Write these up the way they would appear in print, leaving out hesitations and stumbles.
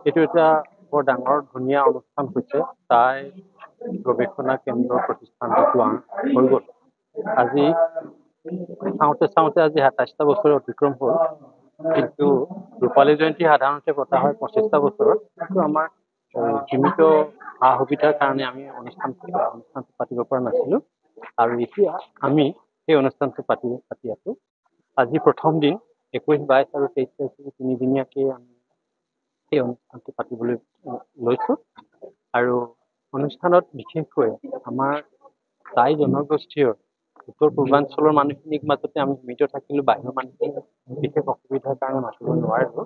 এইটো এটা বৰ ডাঙৰ ধুনীয়া অনুষ্ঠান হৈছে তাই গৱেষণা কেন্দ্ৰৰ প্ৰতিষ্ঠানটো হৈ গ'ল আজি চাওঁতে আজি ২৭টা বছৰ অতিক্ৰম হ'ল কিন্তু ৰূপালী জয়ন্তী সাধাৰণতে পতা হয় ২৫টা বছৰত কিন্তু আমাৰ সীমিত সা সুবিধাৰ কাৰণে আমি অনুষ্ঠানটো পাতিব পৰা নাছিলোঁ আৰু এতিয়া আমি সেই অনুষ্ঠানটো পাতি আছোঁ আজি প্ৰথম দিন ২১, ২২ আৰু ২৩ তাৰিখে তিনিদিনীয়াকৈ আমি এই অনুষ্ঠানটো পাতিবলৈ লৈছোঁ আৰু অনুষ্ঠানত বিশেষকৈ আমাৰ টাই জনগোষ্ঠীৰ উত্তৰ পূৰ্বাঞ্চলৰ মানুহখিনিক মাজতে আমি সীমিত থাকিলোঁ বাহিৰৰ মানুহখিনি বিশেষ অসুবিধাৰ কাৰণে মাতিব নোৱাৰিলোঁ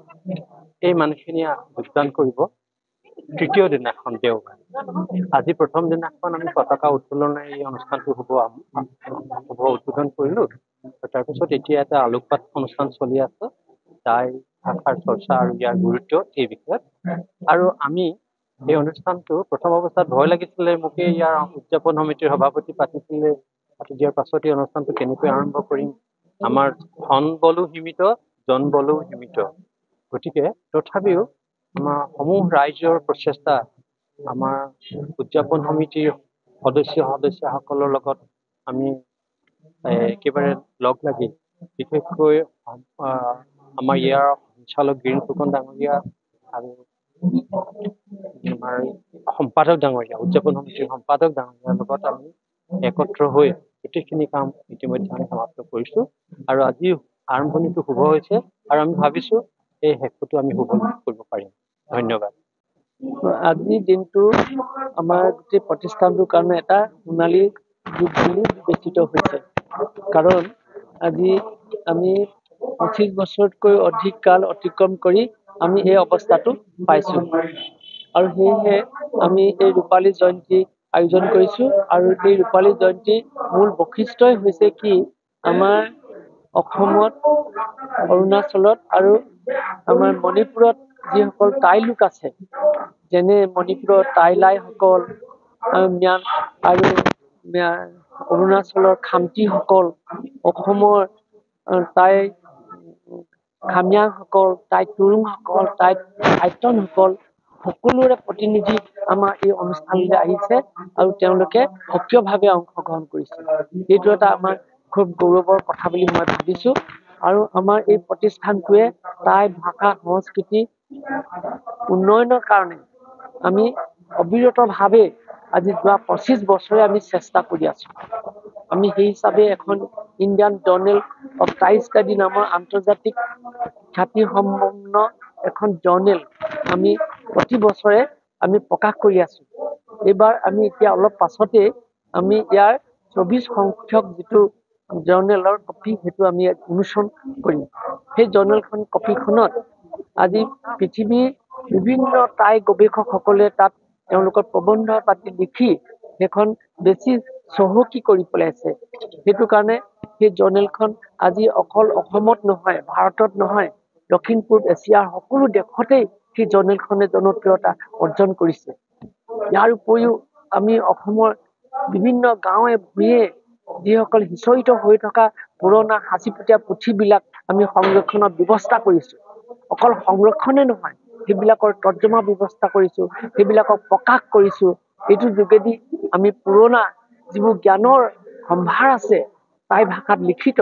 এই মানুহখিনিয়ে যোগদান কৰিব তৃতীয় দিনাখন দেওবাৰ আজি প্ৰথম দিনাখন আমি পতাকা উত্তোলনেৰে এই অনুষ্ঠানটো হ'ব উদ্বোধন কৰিলোঁ তাৰপিছত এতিয়া এটা আলোকপাত অনুষ্ঠান চলি আছে টাই ভাষাৰ চৰ্চা আৰু ইয়াৰ গুৰুত্ব এই বিষয়ত আৰু আমি এই অনুষ্ঠানটো প্ৰথম অৱস্থাত ভয় লাগিছিলে মোকে ইয়াৰ উদযাপন সমিতিৰ সভাপতি পাতি দিয়াৰ পাছত এই অনুষ্ঠানটো কেনেকৈ আৰম্ভ কৰিম আমাৰ ধন বলো সীমিত জন বলো সীমিত গতিকে তথাপিও আমাৰ সমূহ ৰাইজৰ প্ৰচেষ্টা আমাৰ উদযাপন সমিতিৰ সদস্যসকলৰ লগত আমি একেবাৰে লগ লাগি বিশেষকৈ আমাৰ ইয়াৰ সঞ্চালক বীৰেন ফুকন ডাঙৰীয়া আৰু আমাৰ সম্পাদক ডাঙৰীয়া উদযাপন সমিতিৰ সম্পাদক ডাঙৰীয়াৰ লগত আমি একত্ৰ হৈ গোটেইখিনি কাম ইতিমধ্যে আমি সমাপ্ত কৰিছোঁ আৰু আজি আৰম্ভণিটো শুভ হৈছে আৰু আমি ভাবিছোঁ এই শেষটো আমি শুভ কৰিব পাৰিম ধন্যবাদ আজিৰ দিনটো আমাৰ গোটেই প্ৰতিষ্ঠানটোৰ কাৰণে এটা সোণালী যুগ বুলি বিবেচিত হৈছে কাৰণ আজি আমি ২৫ বছৰতকৈ অধিক কাল অতিক্ৰম কৰি আমি এই অৱস্থাটো পাইছোঁ আৰু সেয়েহে আমি এই ৰূপালী জয়ন্তী আয়োজন কৰিছোঁ আৰু এই ৰূপালী জয়ন্তীৰ মূল বৈশিষ্ট্যই হৈছে কি আমাৰ অসমত অৰুণাচলত আৰু আমাৰ মণিপুৰত যিসকল টাই লোক আছে যেনে মণিপুৰৰ টাইলাইসকল আৰু অৰুণাচলৰ খামতিসকল অসমৰ টাই খাময়াংসকল টাই তুৰুংসকল টাই আইটনসকল সকলোৰে প্ৰতিনিধি আমাৰ এই অনুষ্ঠানলৈ আহিছে আৰু তেওঁলোকে সক্ৰিয়ভাৱে অংশগ্ৰহণ কৰিছে এইটো এটা আমাৰ খুব গৌৰৱৰ কথা বুলি মই ভাবিছোঁ আৰু আমাৰ এই প্ৰতিষ্ঠানটোৱে টাই ভাষা সংস্কৃতি উন্নয়নৰ কাৰণে আমি অবিৰতভাৱে আজি যোৱা ২৫ বছৰে আমি চেষ্টা কৰি আছোঁ আমি সেই হিচাপে এখন Indian journal of Tai study নামৰ আন্তৰ্জাতিক খ্যাতিসম্পন্ন এখন জাৰ্নেল আমি প্ৰতি বছৰে আমি প্ৰকাশ কৰি আছোঁ এইবাৰ আমি এতিয়া অলপ পাছতে আমি ইয়াৰ ২৪ সংখ্যক যিটো জাৰ্নেলৰ কপি সেইটো আমি উন্মোচন কৰিম সেই জাৰ্নেলখন কপিখনত আজি পৃথিৱীৰ বিভিন্ন টাই গৱেষকসকলে তাত তেওঁলোকৰ প্ৰবন্ধ পাতি লিখি সেইখন বেছি চহকী কৰি পেলাইছে সেইটো কাৰণে সেই জাৰ্নেলখন আজি অকল অসমত নহয় ভাৰতত নহয় দক্ষিণ পূব এছিয়াৰ সকলো দেশতেই সেই জাৰ্নেলখনে জনপ্ৰিয়তা অৰ্জন কৰিছে ইয়াৰ উপৰিও আমি অসমৰ বিভিন্ন গাঁৱে ভূঞে যিসকল সিঁচৰিত হৈ থকা পুৰণা সাঁচিপুটীয়া পুথিবিলাক আমি সংৰক্ষণৰ ব্যৱস্থা কৰিছোঁ অকল সংৰক্ষণে নহয় সেইবিলাকৰ তৰ্জমা ব্যৱস্থা কৰিছোঁ সেইবিলাকক প্ৰকাশ কৰিছোঁ এইটোৰ যোগেদি আমি পুৰণা যিবোৰ জ্ঞানৰ সম্ভাৰ আছে টাই ভাষাত লিখিত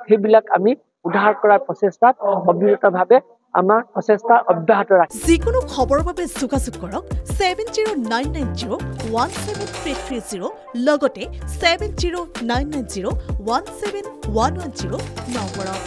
সেইবিলাক আমি উদ্ধাৰ কৰাৰ প্ৰচেষ্টাত অবিৰতভাৱে আমাৰ প্ৰচেষ্টা অব্যাহত ৰাখিম। যিকোনো খবৰৰ বাবে যোগাযোগ কৰক 7099017330 লগতে 7099017110 নম্বৰত।